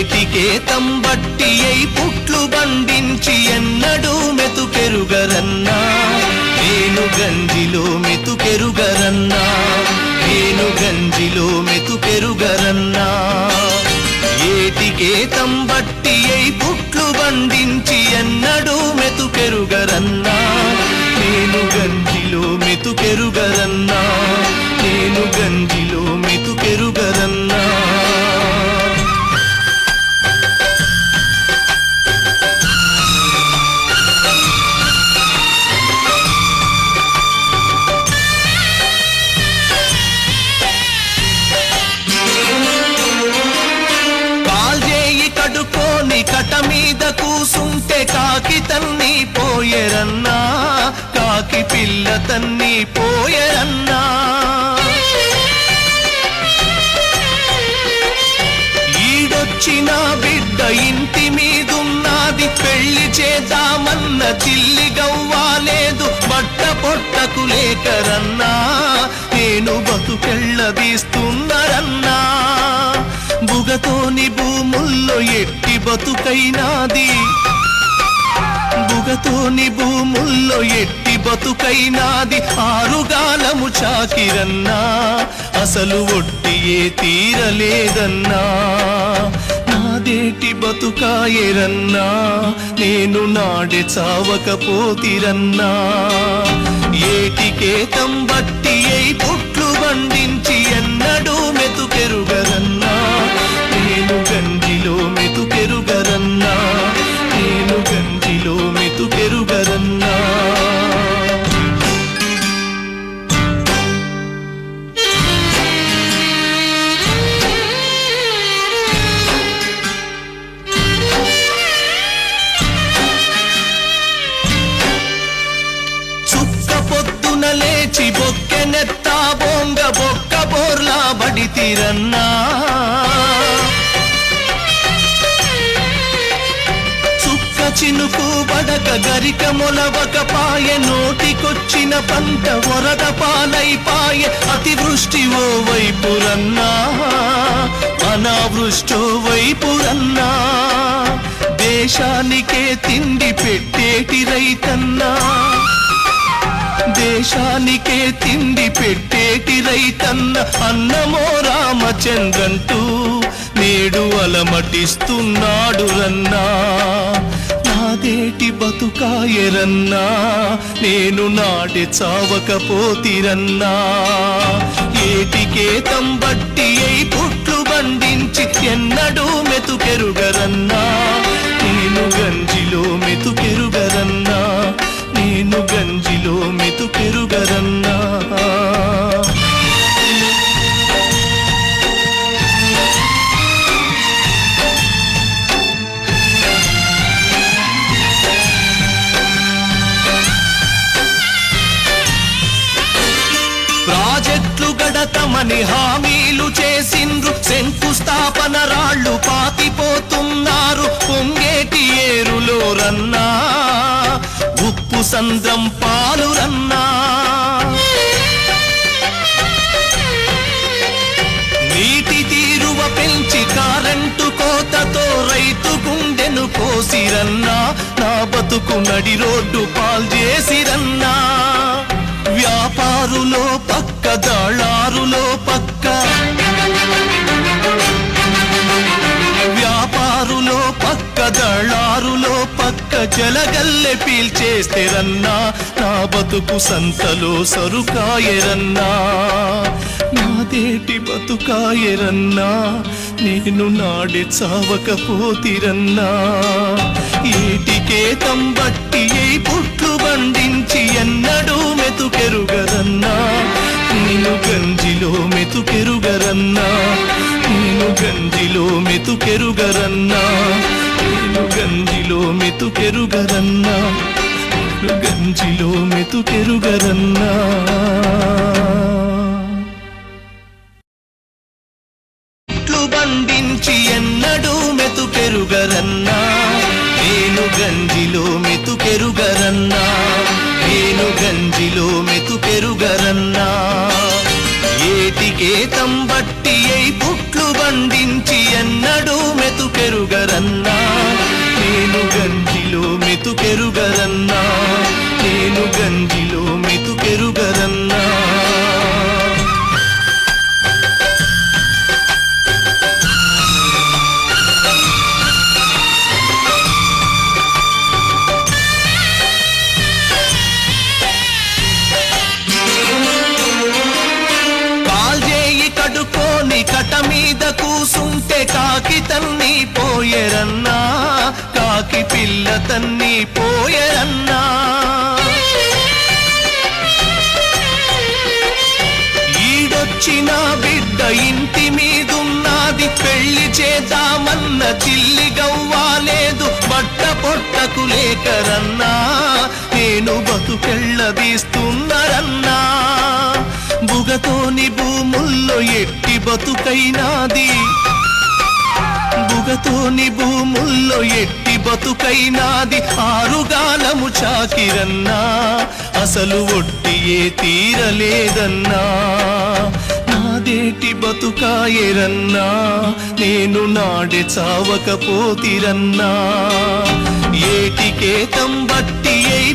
ఏటికేతం బట్టి అయి పుట్లు బండించి ఎన్నడూ మెతుకెరుగరన్నా నేను గంజిలో మెతుకెరుగరన్నా నేను గంజిలో మెతుకెరుగరన్నా ఏటికేతం బట్టి అయి పుట్లు బండించి ఎన్నడూ మెతుకెరుగరన్నా నేను గంజిలో మెతుకెరుగరన్నా నేను గంజిలో మెతుకెరుగరన్నా కట మీద కూసుంటే కాకి తన్ని పోయరన్నా కాకి పిల్ల తన్ని పోయరన్నా ఈడొచ్చిన బిడ్డ ఇంటి మీదున్నది పెళ్లి చేద్దామన్న చిల్లి గవ్వాలేదు బట్ట పొట్టకు లేకరన్నా నేను బతుకెళ్ళదీస్తున్నారన్నా బుగతోని భూముల్లో ఎట్టి బతుకైనాది బుగతోని భూముల్లో ఎట్టి బతుకైనాది ఆరుగాలము చాకిరన్నా అసలు ఒట్టియే తీరలేదన్నా నాదేటి బతుకాయరన్నా నేను నాడే చావకపోతిరన్నా ఏటికేతం బట్టి అయి పుట్లు బండించి ఎన్నడూ మెతుకెరుగరన్నా నేను గంజిలో మెతుకెరుగరన్నా నేను గంజిలో మెతుకెరుగరన్నా చుక్క పొద్దున లేచి బొక్కెనెత్తా బొంగ బొక్క బోర్లా బడితిరన్నా చినుకు బడక గరిక మొలవక పాయ నోటికొచ్చిన పంట వరద పాలైపాయ అతివృష్టి ఓ వైపురన్నా అనావృష్టో వైపురన్నా దేశానికే తిండి పెట్టేటి రైతన్నా దేశానికే తిండి పెట్టేటి రైతన్న అన్నమో రామచంద్రంటూ నేడు అలమటిస్తున్నాడు రన్నా నాదేటి బతుకాయరన్నా నేను నాడే చావకపోతిరన్నా ఏటికేతం బట్టి అయి పుట్లు బండించి ఎన్నడూ మెతుకెరుగరన్నా నేను గంజిలో మెతుకెరుగరన్నా నేను గంజిలో మెతుకెరుగరన్నా ప్రాజెక్టులు గడతమని హామీలు చేసిండ్రు శంకుస్థాపన రాళ్లు పాతిపోతున్నారు పొంగేటి ఏరులో రన్నా ఉప్పు సంద్రం పాలు రన్నా నీటి తీరువ పెంచి కరెంటు కోతతో రైతు గుండెను కోసిరన్నా నా బతుకు నడి రోడ్డు పాల్చేసిరన్నా వ్యాపారులో పక్క దళారులో పక్క వ్యాపారులో పక్క దళారులో పక్క జలగల్లె పీల్చేస్తేరన్నా నా బతుకు సంతలో సరుకాయరన్నా నాదేటి బతుకాయరన్నా నేను నాడే చావకపోతిరన్నా ఏటికేతం బట్టి అయి పుట్లు బండించి ఎన్నడూ మెతుకెరుగరన్నా నేను గంజిలో మెతుకెరుగరన్నా నేను గంజిలో మెతుకెరుగరన్నా నేను గంజిలో మెతుకెరుగరన్నా గంజిలో మెతుకెరుగరన్నా బండించి ఎన్నడూ మెతుకెరుగరన్నా నేను గంజిలో మెతుకెరుగరన్నా నేను గంజిలో మెతుకెరుగరన్నా ఏటికే కేతం బట్టి అయి పుట్లు బండించి ఎన్నడూ మెతుకెరుగరన్నా నేను గంజిలో మెతుకెరుగరన్నా నేను గంజిలో మెతుకెరుగరన్నా కట మీద కూసుంటే కాకి తన్ని పోయరన్నా కాకి పిల్ల తన్ని పోయరన్నా ఈడొచ్చిన బిడ్డ ఇంటి మీదున్నది పెళ్లి చేద్దామన్న చిల్లి గవ్వాలేదు బట్ట పొట్టకు లేకరన్నా నేను బతుకెళ్ళదీస్తున్నరన్నా బుగతోని భూముల్లో ఎట్టి బతుకైనాది బుగతోని భూముల్లో ఎట్టి బతుకైనాది ఆరుగాలము చాకిరన్నా అసలు ఒట్టియే తీరలేదన్నా నాదేటి బతుకాయరన్నా నేను నాడే చావకపోతిరన్నా ఏటికేతం బట్టి అయి